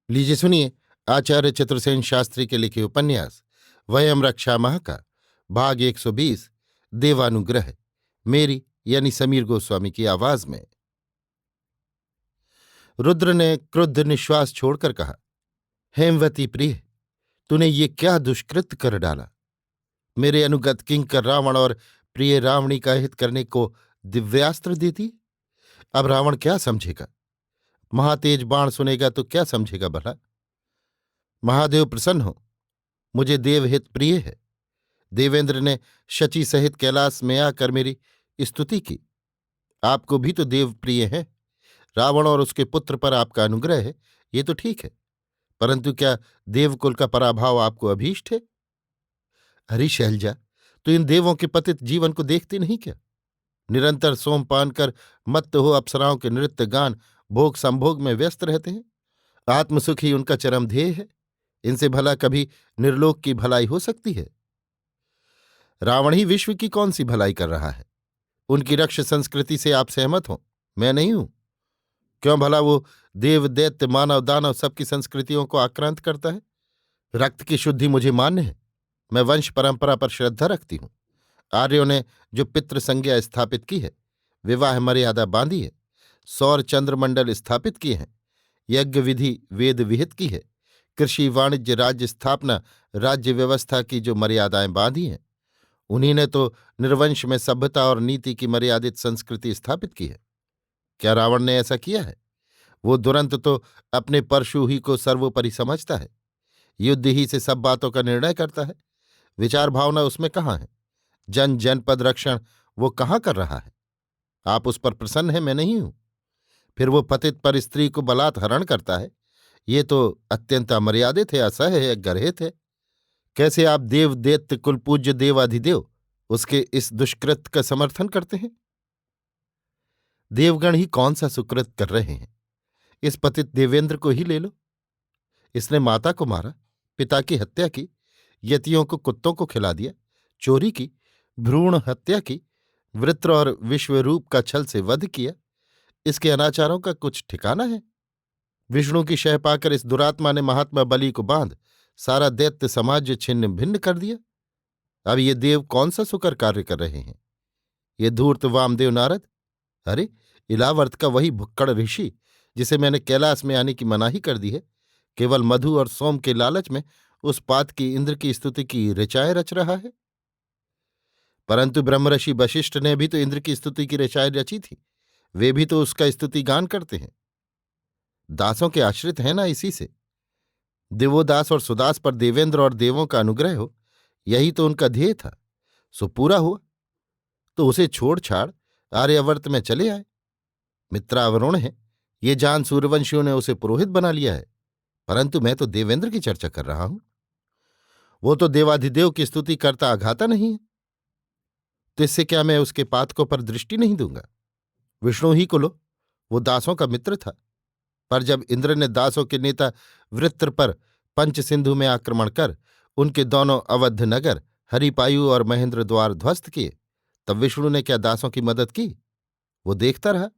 लीजिए सुनिए आचार्य चतुर्सेन शास्त्री के लिखे उपन्यास वयम रक्षा माह का भाग 120 देवानुग्रह मेरी यानी समीर गोस्वामी की आवाज में। रुद्र ने क्रुद्ध निश्वास छोड़कर कहा, हेमवती प्रिय, तूने ये क्या दुष्कृत कर डाला। मेरे अनुगत किंकर रावण और प्रिय रावणी का हित करने को दिव्यास्त्र देती। अब रावण क्या समझेगा? महातेज बाण सुनेगा तो क्या समझेगा भला? महादेव प्रसन्न हो, मुझे देवहित प्रिय है। देवेंद्र ने शची सहित कैलाश में आकर मेरी स्तुति की। आपको भी तो देव प्रिय है। रावण और उसके पुत्र पर आपका अनुग्रह है, ये तो ठीक है, परंतु क्या देवकुल का पराभव आपको अभीष्ट है? हरी शैलजा, तो इन देवों के पतित जीवन को देखती नहीं क्या? निरंतर सोमपान कर मत्त हो अप्सराओं के नृत्य गान भोग संभोग में व्यस्त रहते हैं। आत्मसुख ही उनका चरम ध्येय है। इनसे भला कभी निर्लोक की भलाई हो सकती है? रावण ही विश्व की कौन सी भलाई कर रहा है? उनकी रक्ष संस्कृति से आप सहमत हो? मैं नहीं हूं। क्यों भला वो देव दैत्य मानव दानव सबकी संस्कृतियों को आक्रांत करता है? रक्त की शुद्धि मुझे मान्य है। मैं वंश परंपरा पर श्रद्धा रखती हूं। आर्यों ने जो पितृ संज्ञा स्थापित की है, विवाह मर्यादा बांधी है, सौर चंद्रमंडल स्थापित किए हैं, यज्ञ विधि वेद विहित की है, कृषि वाणिज्य राज्य स्थापना राज्य व्यवस्था की जो मर्यादाएं बांधी हैं, उन्हीं ने तो निर्वंश में सभ्यता और नीति की मर्यादित संस्कृति स्थापित की है। क्या रावण ने ऐसा किया है? वो दुरंत तो अपने परशु ही को सर्वोपरि समझता है। युद्ध ही से सब बातों का निर्णय करता है। विचार भावना उसमें कहाँ है? जन जनपद रक्षण वो कहाँ कर रहा है? आप उस पर प्रसन्न हैं, मैं नहीं हूं। फिर वो पतित पर स्त्री को बलात् हरण करता है। ये तो अत्यंत अमर्यादित है, असह्य है, गर्हित है। कैसे आप देव दैत्य कुलपूज्य देवाधिदेव उसके इस दुष्कृत का समर्थन करते हैं? देवगण ही कौन सा सुकृत कर रहे हैं? इस पतित देवेंद्र को ही ले लो। इसने माता को मारा, पिता की हत्या की, यतियों को कुत्तों को खिला दिया, चोरी की, भ्रूण हत्या की, वृत्र और विश्वरूप का छल से वध किया। इसके अनाचारों का कुछ ठिकाना है? विष्णु की शह पाकर इस दुरात्मा ने महात्मा बलि को बांध सारा दैत्य समाज छिन्न भिन्न कर दिया। अब ये देव कौन सा सुकर कार्य कर रहे हैं? ये धूर्त वामदेव नारद? अरे, इलावर्त का वही भुक्कड़ ऋषि जिसे मैंने कैलाश में आने की मनाही कर दी है, केवल मधु और सोम के लालच में उस पात की इंद्र की स्तुति की ऋचाएं रच रहा है। परंतु ब्रह्मर्षि वशिष्ठ ने भी तो इंद्र की स्तुति की ऋचाएं रची थी। वे भी तो उसका स्तुति गान करते हैं। दासों के आश्रित हैं ना इसी से। दिवोदास और सुदास पर देवेंद्र और देवों का अनुग्रह हो, यही तो उनका ध्येय था। सो पूरा हुआ तो उसे छोड़ छाड़ आर्यावर्त में चले आए। मित्रावरुण है, ये जान सूर्यवंशियों ने उसे पुरोहित बना लिया है, परंतु मैं तो देवेंद्र की चर्चा कर रहा हूं। वो तो देवाधिदेव की स्तुति करता अघाता नहीं है, तो इससे क्या मैं उसके पातकों पर दृष्टि नहीं दूंगा? विष्णु ही को लो, वो दासों का मित्र था। पर जब इंद्र ने दासों के नेता वृत्र पर पंच सिंधु में आक्रमण कर उनके दोनों अवध नगर हरिपायु और महेंद्र द्वार ध्वस्त किए, तब विष्णु ने क्या दासों की मदद की? वो देखता रहा।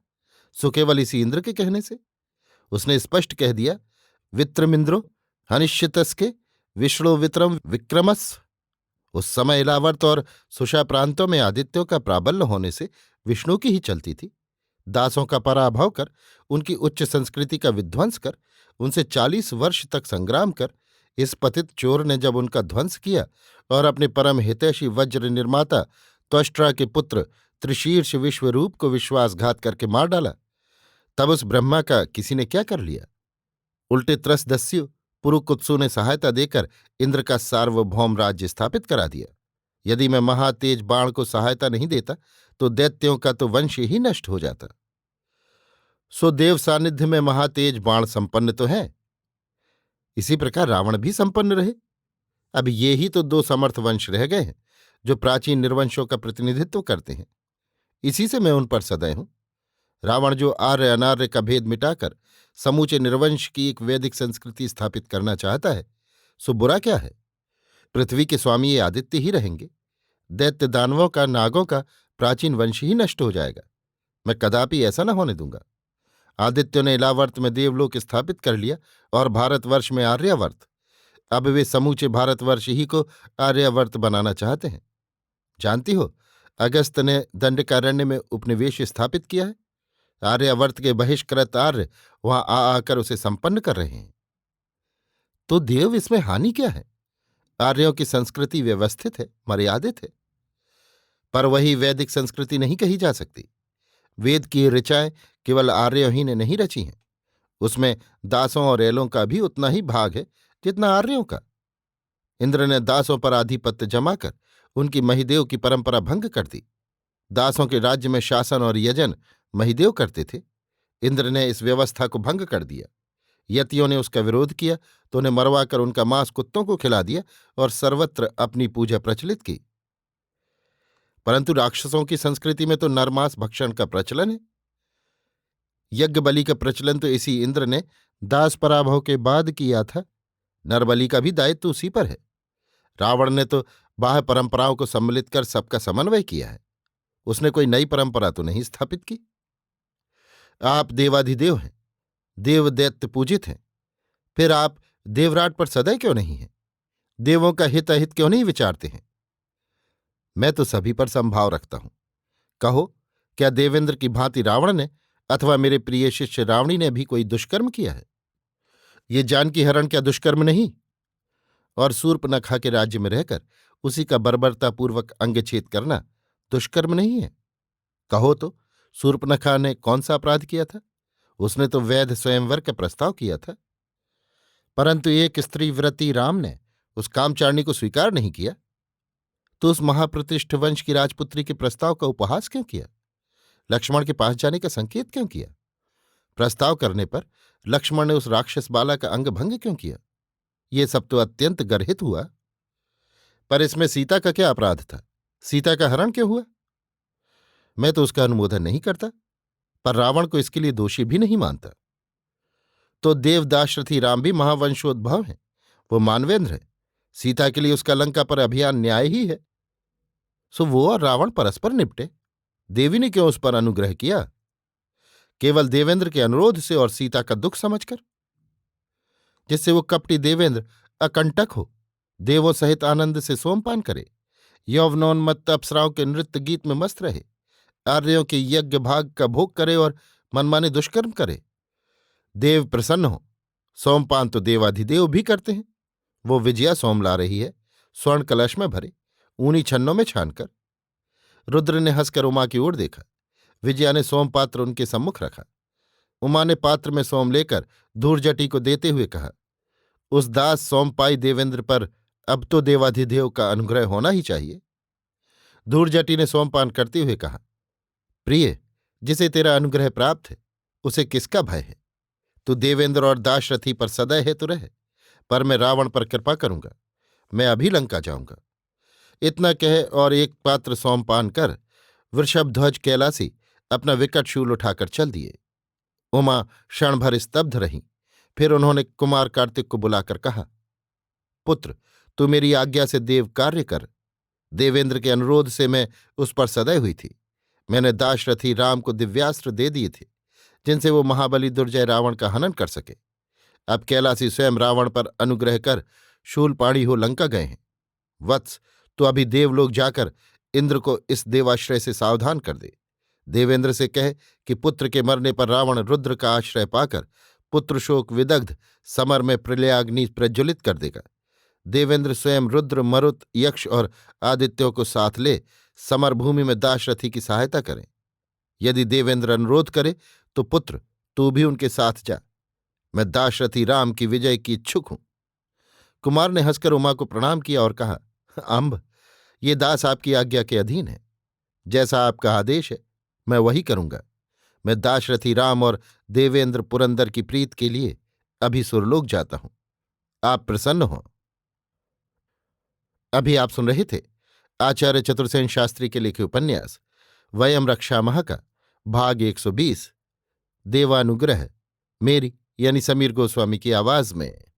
सो केवल इसी इंद्र के कहने से उसने स्पष्ट कह दिया, वित्रमिंद्रो हनिश्चितस्के विष्णु वित्रम विक्रमस्। उस समय इलावर्त और सुषा प्रांतों में आदित्यों का प्राबल्य होने से विष्णु की ही चलती थी। दासों का पराभव कर, उनकी उच्च संस्कृति का विध्वंस कर, उनसे 40 वर्ष तक संग्राम कर, इस पतित चोर ने जब उनका ध्वंस किया और अपने परम हितैषी वज्र निर्माता त्वष्ट्रा के पुत्र त्रिशीर्ष विश्वरूप को विश्वासघात करके मार डाला, तब उस ब्रह्मा का किसी ने क्या कर लिया? उल्टे त्रसदस्यु पुरुकुत्सु ने सहायता देकर इंद्र का सार्वभौम राज्य स्थापित करा दिया। यदि मैं महातेज बाण को सहायता नहीं देता तो दैत्यों का तो वंश ही नष्ट हो जाता। सो देव सानिध्य में महातेज बाण संपन्न तो है, इसी प्रकार रावण भी संपन्न रहे। अब ये ही तो दो समर्थ वंश रह गए हैं जो प्राचीन निर्वंशों का प्रतिनिधित्व करते हैं। इसी से मैं उन पर सदैव हूं। रावण जो आर्य अनार्य का भेद मिटाकर समूचे निर्वंश की एक वैदिक संस्कृति स्थापित करना चाहता है, सो बुरा क्या है? पृथ्वी के स्वामी ये आदित्य ही रहेंगे। दैत्य दानवों का नागों का प्राचीन वंश ही नष्ट हो जाएगा। मैं कदापि ऐसा न होने दूंगा। आदित्यों ने इलावर्त में देवलोक स्थापित कर लिया और भारतवर्ष में आर्यावर्त। अब वे समूचे भारतवर्ष ही को आर्यावर्त बनाना चाहते हैं। जानती हो, अगस्त ने दंडकारण्य में उपनिवेश स्थापित किया है। आर्यावर्त के बहिष्कृत आर्य वहां आ आकर उसे संपन्न कर रहे हैं। तो देव इसमें हानि क्या है? आर्यों की संस्कृति व्यवस्थित है, मर्यादित है। पर वही वैदिक संस्कृति नहीं कही जा सकती। वेद की ऋचाएं केवल आर्यों ही ने नहीं रची हैं। उसमें दासों और एलों का भी उतना ही भाग है जितना आर्यों का। इंद्र ने दासों पर आधिपत्य जमाकर उनकी महिदेव की परंपरा भंग कर दी। दासों के राज्य में शासन और यजन महिदेव करते थे। इंद्र ने इस व्यवस्था को भंग कर दिया। यतियों ने उसका विरोध किया तो उन्हें मरवाकर उनका मांस कुत्तों को खिला दिया और सर्वत्र अपनी पूजा प्रचलित की। परंतु राक्षसों की संस्कृति में तो नरमांस भक्षण का प्रचलन है। यज्ञ बलि का प्रचलन तो इसी इंद्र ने दास पराभव के बाद किया था। नरबलि का भी दायित्व उसी पर है। रावण ने तो बाह्य परंपराओं को सम्मिलित कर सबका समन्वय किया है। उसने कोई नई परंपरा तो नहीं स्थापित की। आप देवाधिदेव हैं, देव दैत्य पूजित हैं, फिर आप देवराट पर सदैव क्यों नहीं हैं? देवों का हित अहित क्यों नहीं विचारते हैं? मैं तो सभी पर संभाव रखता हूं। कहो, क्या देवेंद्र की भांति रावण ने अथवा मेरे प्रिय शिष्य रावणी ने भी कोई दुष्कर्म किया है? ये जानकी हरण क्या दुष्कर्म नहीं? और शूर्पणखा के राज्य में रहकर उसी का बर्बरतापूर्वक अंगछेद करना दुष्कर्म नहीं है? कहो तो, शूर्पणखा ने कौन सा अपराध किया था? उसने तो वैध स्वयंवर का प्रस्ताव किया था। परंतु एक स्त्री व्रती राम ने उस कामचारिणी को स्वीकार नहीं किया। तो उस महाप्रतिष्ठ वंश की राजपुत्री के प्रस्ताव का उपहास क्यों किया? लक्ष्मण के पास जाने का संकेत क्यों किया? प्रस्ताव करने पर लक्ष्मण ने उस राक्षस बाला का अंग भंग क्यों किया? ये सब तो अत्यंत गर्हित हुआ। पर इसमें सीता का क्या अपराध था? सीता का हरण क्यों हुआ? मैं तो उसका अनुमोदन नहीं करता, पर रावण को इसके लिए दोषी भी नहीं मानता। तो देवदाशरथी राम भी महावंशोद्भव हैं। वो मानवेंद्र है। सीता के लिए उसका लंका पर अभियान न्याय ही है। सो वो और रावण परस्पर निपटे। देवी ने क्यों उस पर अनुग्रह किया? केवल देवेंद्र के अनुरोध से और सीता का दुख समझकर, जिससे वो कपटी देवेंद्र अकंटक हो, देवों सहित आनंद से सोमपान करे, यौवनोन्मत्त अप्सराओं के नृत्य गीत में मस्त रहे, आर्यों के यज्ञ भाग का भोग करे और मनमाने दुष्कर्म करे। देव प्रसन्न हो। सोमपान तो देवाधिदेव भी करते हैं। वो विजया सोम ला रही है, स्वर्ण कलश में भरे, ऊनी छन्नों में छानकर। रुद्र ने हंसकर उमा की ओर देखा। विजया ने सोमपात्र उनके सम्मुख रखा। उमा ने पात्र में सोम लेकर धूर्जटी को देते हुए कहा, उस दास सोमपाई देवेंद्र पर अब तो देवाधिदेव का अनुग्रह होना ही चाहिए। धूर्जटी ने सोमपान करते हुए कहा, प्रिय, जिसे तेरा अनुग्रह प्राप्त है उसे किसका भय है? तू देवेंद्र और दाशरथी पर सदैव है तो रह, पर मैं रावण पर कृपा करूंगा। मैं अभी लंका जाऊंगा। इतना कह और एक पात्र सोमपान कर वृषभध्वज कैलासी अपना विकट शूल उठाकर चल दिए। उमा क्षण भर स्तब्ध रहीं। फिर उन्होंने कुमार कार्तिक को बुलाकर कहा, पुत्र, तू मेरी आज्ञा से देव कार्य कर। देवेंद्र के अनुरोध से मैं उस पर सदैव हुई थी। मैंने दाशरथी राम को दिव्यास्त्र दे दिए थे, जिनसे वो महाबली दुर्जय रावण का हनन कर सके। अब कैलासी स्वयं रावण पर अनुग्रह कर शूलपाणी हो लंका गए हैं। वत्स, तो अभी देवलोक जाकर इंद्र को इस देवाश्रय से सावधान कर दे। देवेंद्र से कह कि पुत्र के मरने पर रावण रुद्र का आश्रय पाकर पुत्र शोक विदग्ध समर में प्रलयाग्नि प्रज्वलित कर देगा। देवेंद्र स्वयं रुद्र, मरुत, यक्ष और आदित्यों को साथ ले समरभूमि में दाशरथी की सहायता करें। यदि देवेंद्र अनुरोध करे तो पुत्र, तू भी उनके साथ जा। मैं दाशरथी राम की विजय की इच्छुक हूं। कुमार ने हंसकर उमा को प्रणाम किया और कहा, अम्ब, ये दास आपकी आज्ञा के अधीन है। जैसा आपका आदेश है मैं वही करूंगा। मैं दाशरथी राम और देवेंद्र पुरंदर की प्रीत के लिए अभी सुरलोक जाता हूं। आप प्रसन्न हो। अभी आप सुन रहे थे आचार्य चतुर्सेन शास्त्री के लिखे उपन्यास वयम रक्षामः का भाग 120 देवानुग्रह, मेरी यानी समीर गोस्वामी की आवाज में।